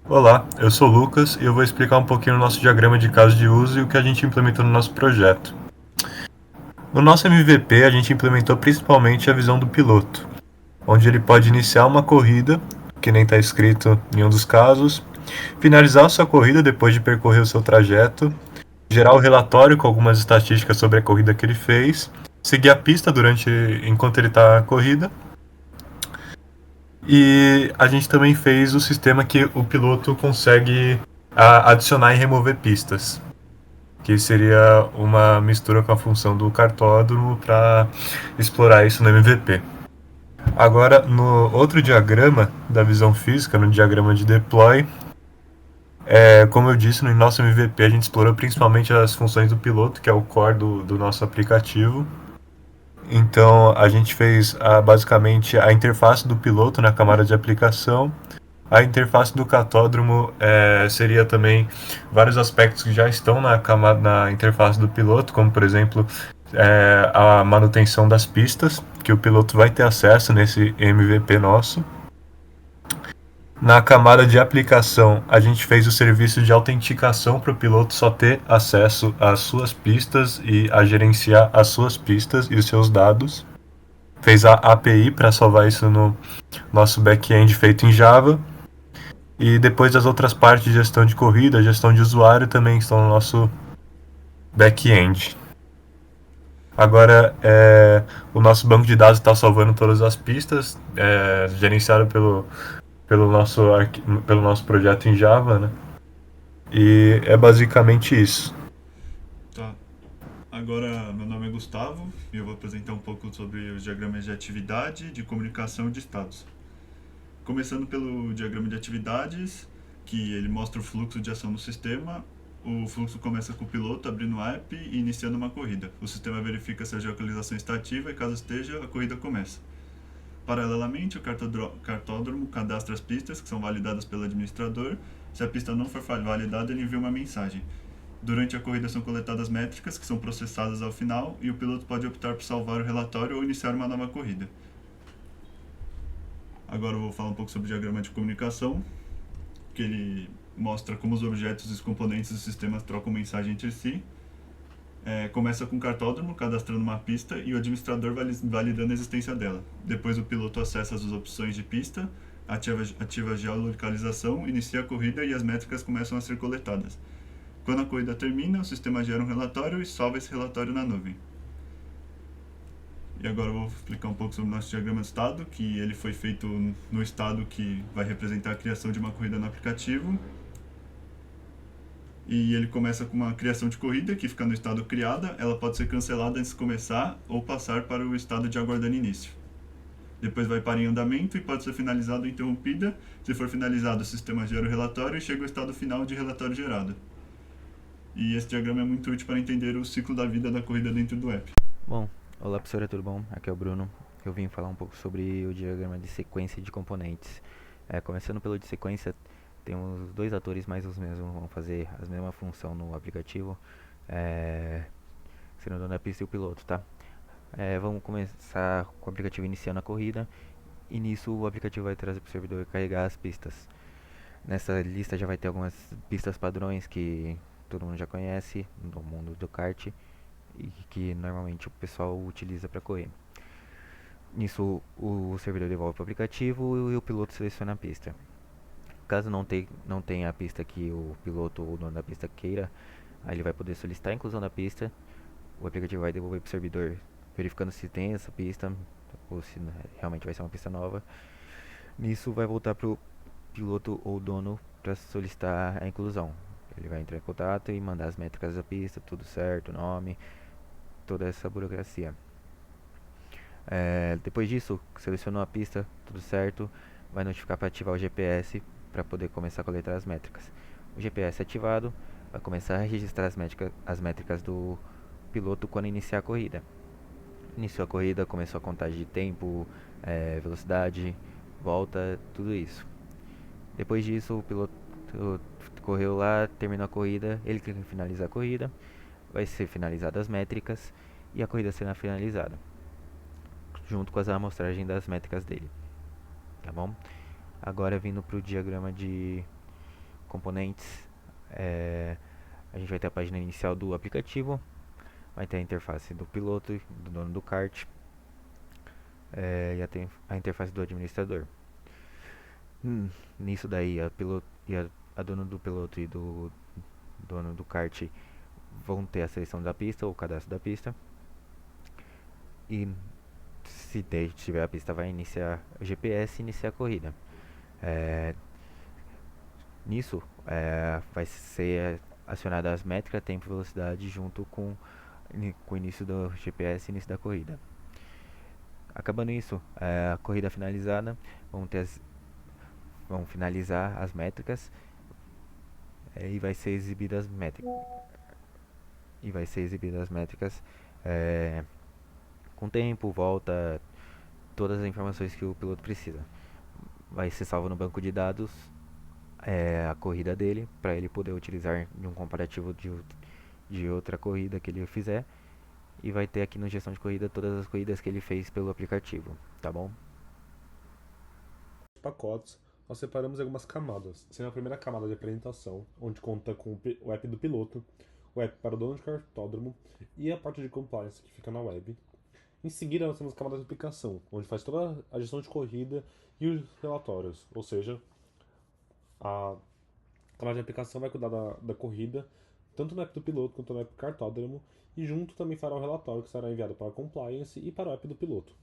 Olá, eu sou o Lucas e eu vou explicar um pouquinho o nosso diagrama de caso de uso e o que a gente implementou no nosso projeto. No nosso MVP, a gente implementou principalmente a visão do piloto, onde ele pode iniciar uma corrida, que nem está escrito em um dos casos, finalizar a sua corrida depois de percorrer o seu trajeto, gerar o relatório com algumas estatísticas sobre a corrida que ele fez, seguir a pista enquanto ele está na corrida. E a gente também fez o sistema que o piloto consegue adicionar e remover pistas, que seria uma mistura com a função do cartódromo para explorar isso no MVP. Agora, no outro diagrama da visão física, no diagrama de deploy, como eu disse, no nosso MVP a gente explorou principalmente as funções do piloto, que é o core do nosso aplicativo. Então, a gente fez basicamente a interface do piloto na camada de aplicação. A interface do catódromo seria também vários aspectos que já estão na interface do piloto, como por exemplo a manutenção das pistas, que o piloto vai ter acesso nesse MVP nosso. Na camada de aplicação, a gente fez o serviço de autenticação para o piloto só ter acesso às suas pistas e a gerenciar as suas pistas e os seus dados. Fez a API para salvar isso no nosso back-end feito em Java. E depois as outras partes de gestão de corrida, gestão de usuário também estão no nosso back-end. Agora, o nosso banco de dados está salvando todas as pistas, gerenciado pelo nosso projeto em Java, né? E é basicamente isso. Tá. Agora, meu nome é Gustavo e eu vou apresentar um pouco sobre os diagramas de atividade, de comunicação e de estados. Começando pelo diagrama de atividades, que ele mostra o fluxo de ação no sistema. O fluxo começa com o piloto abrindo o app e iniciando uma corrida. O sistema verifica se a geolocalização está ativa e, caso esteja, a corrida começa. Paralelamente, o cartódromo cadastra as pistas, que são validadas pelo administrador. Se a pista não for validada, ele envia uma mensagem. Durante a corrida são coletadas métricas, que são processadas ao final, e o piloto pode optar por salvar o relatório ou iniciar uma nova corrida. Agora eu vou falar um pouco sobre o diagrama de comunicação, que ele mostra como os objetos e os componentes do sistema trocam mensagem entre si. Começa com o cartódromo cadastrando uma pista e o administrador validando a existência dela. Depois o piloto acessa as opções de pista, ativa a geolocalização, inicia a corrida e as métricas começam a ser coletadas. Quando a corrida termina, o sistema gera um relatório e salva esse relatório na nuvem. E agora eu vou explicar um pouco sobre o nosso diagrama de estado, que ele foi feito no estado que vai representar a criação de uma corrida no aplicativo. E ele começa com uma criação de corrida, que fica no estado criada, ela pode ser cancelada antes de começar ou passar para o estado de aguardando início. Depois vai para em andamento e pode ser finalizada ou interrompida. Se for finalizado, o sistema gera o relatório e chega ao estado final de relatório gerado. E esse diagrama é muito útil para entender o ciclo da vida da corrida dentro do app. Bom, olá professora, tudo bom? Aqui é o Bruno. Eu vim falar um pouco sobre o diagrama de sequência de componentes. Começando pelo de sequência, temos dois atores mais os mesmos, vão fazer a mesma função no aplicativo, sendo o dono da pista e o piloto, tá? Vamos começar com o aplicativo iniciando a corrida, e nisso o aplicativo vai trazer para o servidor carregar as pistas. Nessa lista já vai ter algumas pistas padrões que todo mundo já conhece no mundo do kart e que normalmente o pessoal utiliza para correr. Nisso, o servidor devolve para o aplicativo e o piloto seleciona a pista. Caso não tenha a pista que o piloto ou o dono da pista queira, aí ele vai poder solicitar a inclusão da pista. O aplicativo vai devolver para o servidor, verificando se tem essa pista ou se realmente vai ser uma pista nova. Nisso, vai voltar para o piloto ou dono para solicitar a inclusão. Ele vai entrar em contato e mandar as métricas da pista, tudo certo, nome, toda essa burocracia. Depois disso, selecionou a pista, tudo certo, vai notificar para ativar o GPS para poder começar a coletar as métricas. O GPS ativado, vai começar a registrar as métricas do piloto quando iniciar a corrida. Iniciou a corrida, começou a contagem de tempo, velocidade, volta, tudo isso. Depois disso, o piloto correu lá, terminou a corrida, ele clica em finalizar a corrida, vai ser finalizadas as métricas e a corrida será finalizada, junto com as amostragens das métricas dele, tá bom? Agora vindo para o diagrama de componentes. A gente vai ter a página inicial do aplicativo, vai ter a interface do piloto, do dono do kart, e a interface do administrador. Nisso daí, a dona do piloto e do dono do kart vão ter a seleção da pista, ou o cadastro da pista. E se tiver a pista, vai iniciar o GPS e iniciar a corrida. Nisso, vai ser acionada as métricas tempo e velocidade junto com o início do GPS e início da corrida. Acabando isso, a corrida finalizada, vão finalizar as métricas e vai ser exibidas as métricas com tempo, volta, todas as informações que o piloto precisa. Vai ser salvo no banco de dados a corrida dele, para ele poder utilizar em um comparativo de outra corrida que ele fizer. E vai ter aqui no gestão de corrida todas as corridas que ele fez pelo aplicativo, tá bom? Pacotes, nós separamos em algumas camadas, sendo a primeira camada de apresentação, onde conta com o app do piloto, o app para o dono de cartódromo e a parte de compliance que fica na web. Em seguida, nós temos a camada de aplicação, onde faz toda a gestão de corrida e os relatórios, ou seja, a camada de aplicação vai cuidar da corrida, tanto no app do piloto quanto no app do cartódromo, e junto também fará o relatório que será enviado para a compliance e para o app do piloto.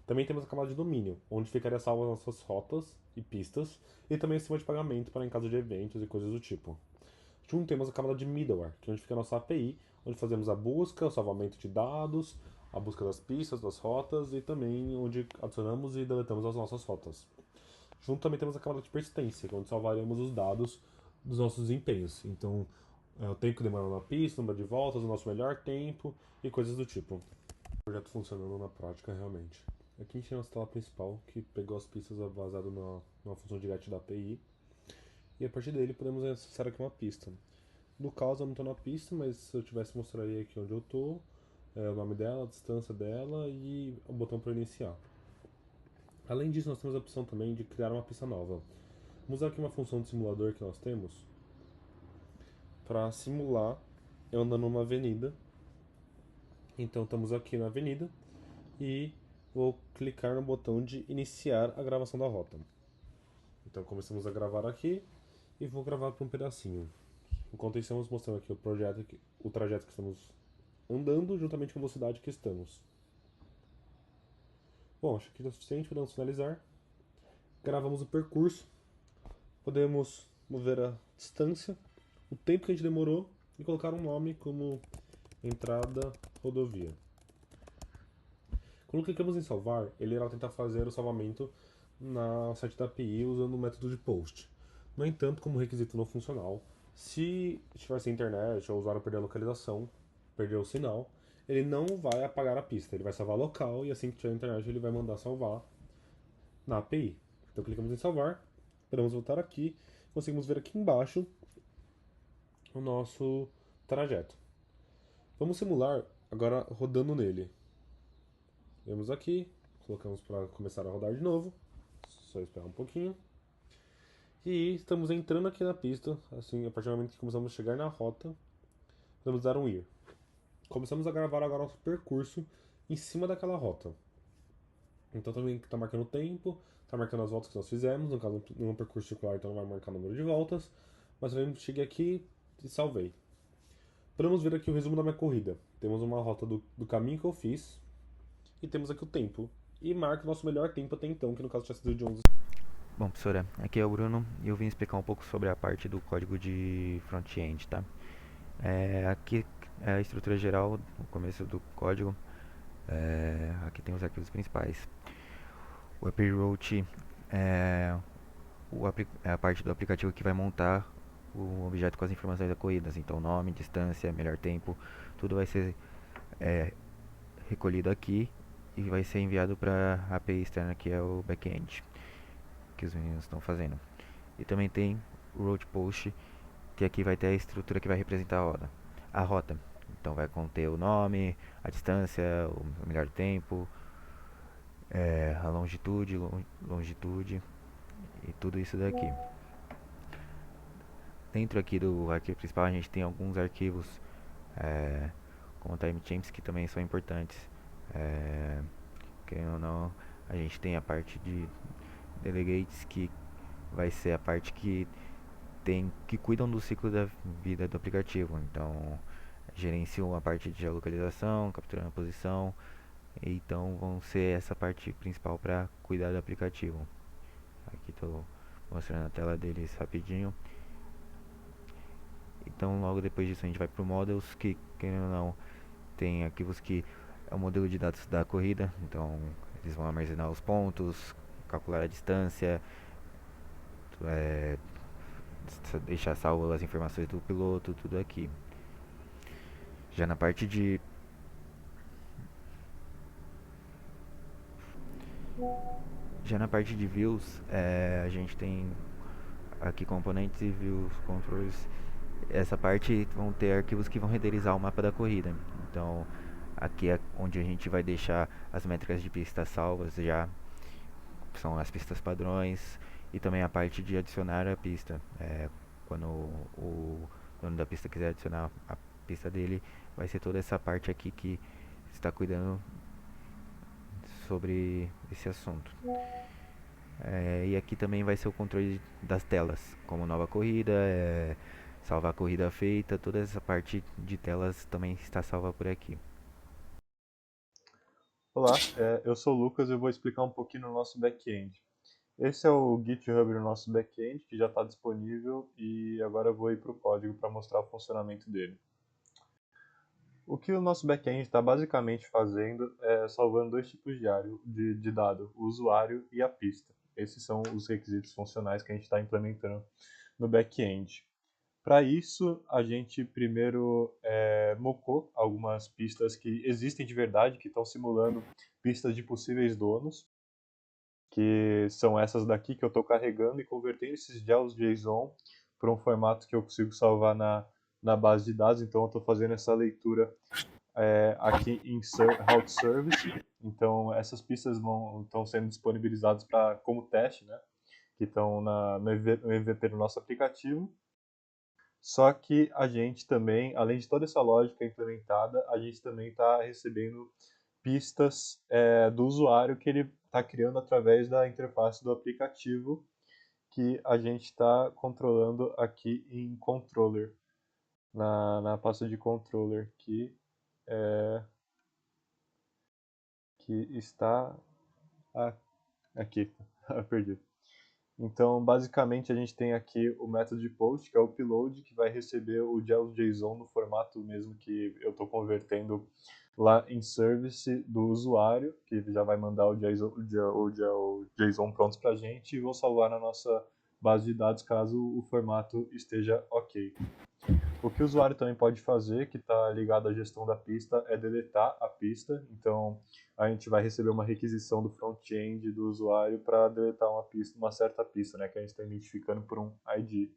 Também temos a camada de domínio, onde ficaria salvo as nossas rotas e pistas, e também o sistema de pagamento para em caso de eventos e coisas do tipo. Junto temos a camada de middleware, que é onde fica a nossa API, onde fazemos a busca, o salvamento de dados, a busca das pistas, das rotas, e também onde adicionamos e deletamos as nossas rotas. Junto também temos a camada de persistência, onde salvaremos os dados dos nossos desempenhos. Então, o tempo que demorou na pista, o número de voltas, o nosso melhor tempo e coisas do tipo. O projeto funcionando na prática realmente. Aqui a gente tem a nossa tela principal, que pegou as pistas baseado numa função de get da API. E a partir dele podemos acessar aqui uma pista. No caso eu não estou na pista, mas se eu tivesse mostraria aqui onde eu estou, o nome dela, a distância dela e o botão para iniciar. Além disso, nós temos a opção também de criar uma pista nova. Vamos usar aqui uma função de simulador que nós temos para simular eu andando numa avenida. Então estamos aqui na avenida e vou clicar no botão de iniciar a gravação da rota. Então começamos a gravar aqui e vou gravar por um pedacinho. Enquanto isso, estamos mostrando aqui o trajeto que estamos andando, juntamente com a velocidade que estamos. Bom, acho que é o suficiente, podemos finalizar. Gravamos o percurso, podemos mover a distância, o tempo que a gente demorou e colocar um nome como entrada rodovia. Quando clicamos em salvar, ele irá tentar fazer o salvamento no site da API usando o método de post. No entanto, como requisito não funcional, se estiver sem internet ou o usuário perder a localização, perder o sinal, ele não vai apagar a pista, ele vai salvar local e assim que tiver internet ele vai mandar salvar na API. Então clicamos em salvar, esperamos voltar aqui, conseguimos ver aqui embaixo o nosso trajeto. Vamos simular agora rodando nele. Vemos aqui, colocamos para começar a rodar de novo, só esperar um pouquinho. E estamos entrando aqui na pista, assim, a partir do momento que começamos a chegar na rota, podemos dar um ir. Começamos a gravar agora nosso percurso em cima daquela rota. Então também está marcando o tempo, está marcando as voltas que nós fizemos, no caso nenhum percurso circular, então não vai marcar o número de voltas. Mas também cheguei aqui e salvei. Podemos ver aqui o resumo da minha corrida. Temos uma rota do caminho que eu fiz, e temos aqui o tempo. E marca o nosso melhor tempo até então, que no caso tinha sido de 11. Bom, professora, aqui é o Bruno e eu vim explicar um pouco sobre a parte do código de front-end, tá? Aqui é a estrutura geral, o começo do código. Aqui tem os arquivos principais. O API é a parte do aplicativo que vai montar o objeto com as informações da corrida. Então, nome, distância, melhor tempo, tudo vai ser recolhido aqui e vai ser enviado para a API externa, que é o back-end que os meninos estão fazendo. E também tem o route post, que aqui vai ter a estrutura que vai representar a rota. Então vai conter o nome, a distância, o melhor tempo, a longitude e tudo isso daqui. Dentro aqui do arquivo principal a gente tem alguns arquivos é, como timechamps que também são importantes. É, querendo ou não, a gente tem a parte de delegates que vai ser a parte que cuidam do ciclo da vida do aplicativo. Então, gerenciam a parte de geolocalização, capturando a posição. Então, vão ser essa parte principal para cuidar do aplicativo. Aqui estou mostrando a tela deles rapidinho. Então, logo depois disso, a gente vai para o models, que querendo ou não, tem arquivos que é o modelo de dados da corrida. Então, eles vão armazenar os pontos, calcular a distância, é, deixar salvo as informações do piloto, tudo aqui. Já na parte de views, a gente tem aqui componentes e views controllers. Essa parte vão ter arquivos que vão renderizar o mapa da corrida. Então, aqui é onde a gente vai deixar as métricas de pista salvas já, são as pistas padrões, e também a parte de adicionar a pista. Quando o dono da pista quiser adicionar a pista dele, vai ser toda essa parte aqui que está cuidando sobre esse assunto. E aqui também vai ser o controle das telas, como nova corrida, salvar a corrida feita, toda essa parte de telas também está salva por aqui. Olá, eu sou o Lucas e eu vou explicar um pouquinho no nosso back-end. Esse é o GitHub do nosso back-end, que já está disponível, e agora eu vou ir para o código para mostrar o funcionamento dele. O que o nosso back-end está basicamente fazendo é salvando dois tipos de dado, o usuário e a pista. Esses são os requisitos funcionais que a gente está implementando no back-end. Para isso, a gente primeiro mocou algumas pistas que existem de verdade, que estão simulando pistas de possíveis donos, que são essas daqui que eu estou carregando e convertendo esses gels JSON para um formato que eu consigo salvar na base de dados. Então, eu estou fazendo essa leitura aqui em Route Service. Então, essas pistas estão sendo disponibilizadas como teste, né? Que estão no MVP do nosso aplicativo. Só que a gente também, além de toda essa lógica implementada, a gente também está recebendo pistas do usuário que ele está criando através da interface do aplicativo que a gente está controlando aqui em controller, na pasta de controller que está aqui, perdi. Então, basicamente, a gente tem aqui o método de post, que é o upload, que vai receber o JSON no formato mesmo que eu estou convertendo lá em service do usuário, que já vai mandar o JSON pronto para a gente, e vou salvar na nossa base de dados caso o formato esteja ok. O que o usuário também pode fazer, que está ligado à gestão da pista, é deletar a pista. Então, a gente vai receber uma requisição do front-end do usuário para deletar uma certa pista, né, que a gente está identificando por um ID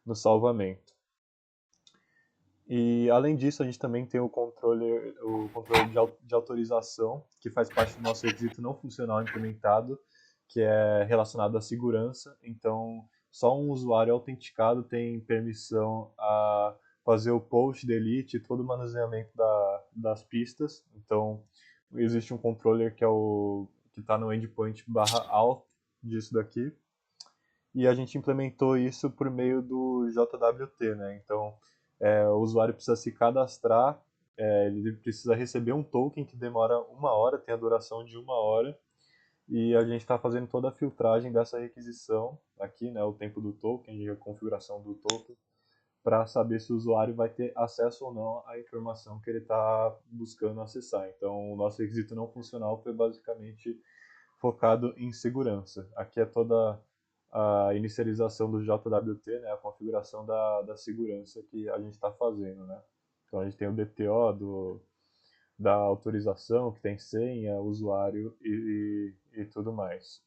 no salvamento. E, além disso, a gente também tem o controle de autorização, que faz parte do nosso requisito não funcional implementado, que é relacionado à segurança. Então, só um usuário autenticado tem permissão a fazer o post, delete e todo o manuseamento das pistas. Então, existe um controller que está no endpoint /auth disso daqui. E a gente implementou isso por meio do JWT, né? Então, o usuário precisa se cadastrar, ele precisa receber um token que demora 1 hora, tem a duração de 1 hora, e a gente está fazendo toda a filtragem dessa requisição aqui, né, o tempo do token e a configuração do token, para saber se o usuário vai ter acesso ou não à informação que ele está buscando acessar. Então, o nosso requisito não funcional foi basicamente focado em segurança. Aqui é toda a inicialização do JWT, né, a configuração da segurança que a gente está fazendo, né. Então a gente tem o DTO da autorização, que tem senha, usuário e tudo mais.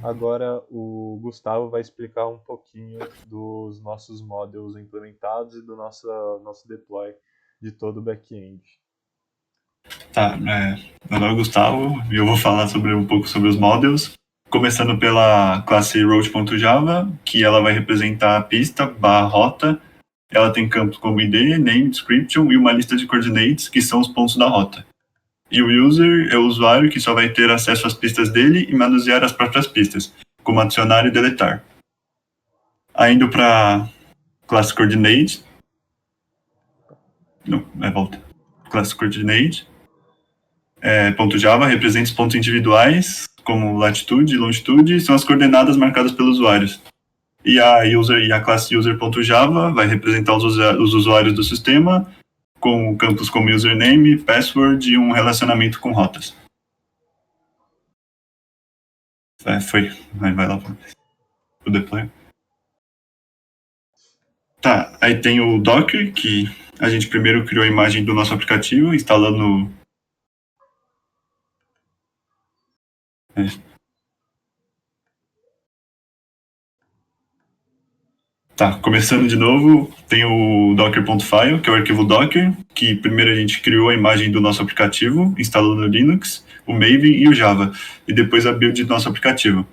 Agora o Gustavo vai explicar um pouquinho dos nossos models implementados e do nosso deploy de todo o back-end. Tá, meu nome é Gustavo e eu vou falar um pouco sobre os models. começando pela classe road.java, que ela vai representar a pista barra rota. Ela tem campos como ID, name, description e uma lista de coordinates, que são os pontos da rota. E o user é o usuário que só vai ter acesso às pistas dele e manusear as próprias pistas, como adicionar e deletar. Indo para classe coordinate. Não, volta. Classe coordinate. .java representa os pontos individuais, como latitude e longitude, são as coordenadas marcadas pelos usuários. E a classe user.java vai representar os usuários do sistema, com campos como username, password e um relacionamento com rotas. Foi. Vai lá pro deploy. Tá, aí tem o Docker, que a gente primeiro criou a imagem do nosso aplicativo, instalando... Tá, começando de novo, tem o docker.file, que é o arquivo Docker, que primeiro a gente criou a imagem do nosso aplicativo, instalando o Linux, o Maven e o Java, e depois a build do nosso aplicativo.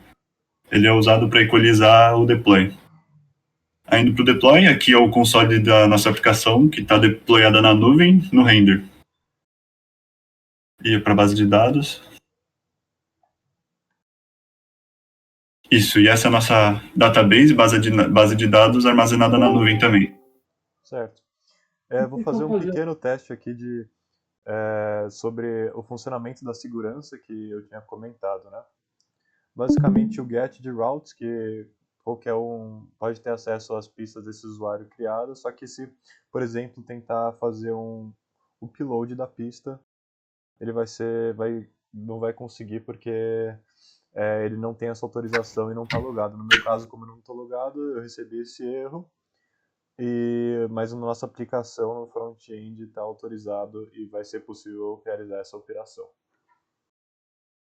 Ele é usado para equalizar o deploy. Indo para o deploy, aqui é o console da nossa aplicação, que está deployada na nuvem, no render. E para a base de dados. Isso, e essa é a nossa database, base de dados armazenada na nuvem também. Certo. Vou fazer um pequeno teste aqui sobre o funcionamento da segurança que eu tinha comentado, né? Basicamente o get de routes, que qualquer um pode ter acesso às pistas desse usuário criado, só que se, por exemplo, tentar fazer o upload da pista, ele não vai conseguir porque ele não tem essa autorização e não está logado. No meu caso, como eu não estou logado, eu recebi esse erro, mas na nossa aplicação no front-end está autorizado e vai ser possível realizar essa operação.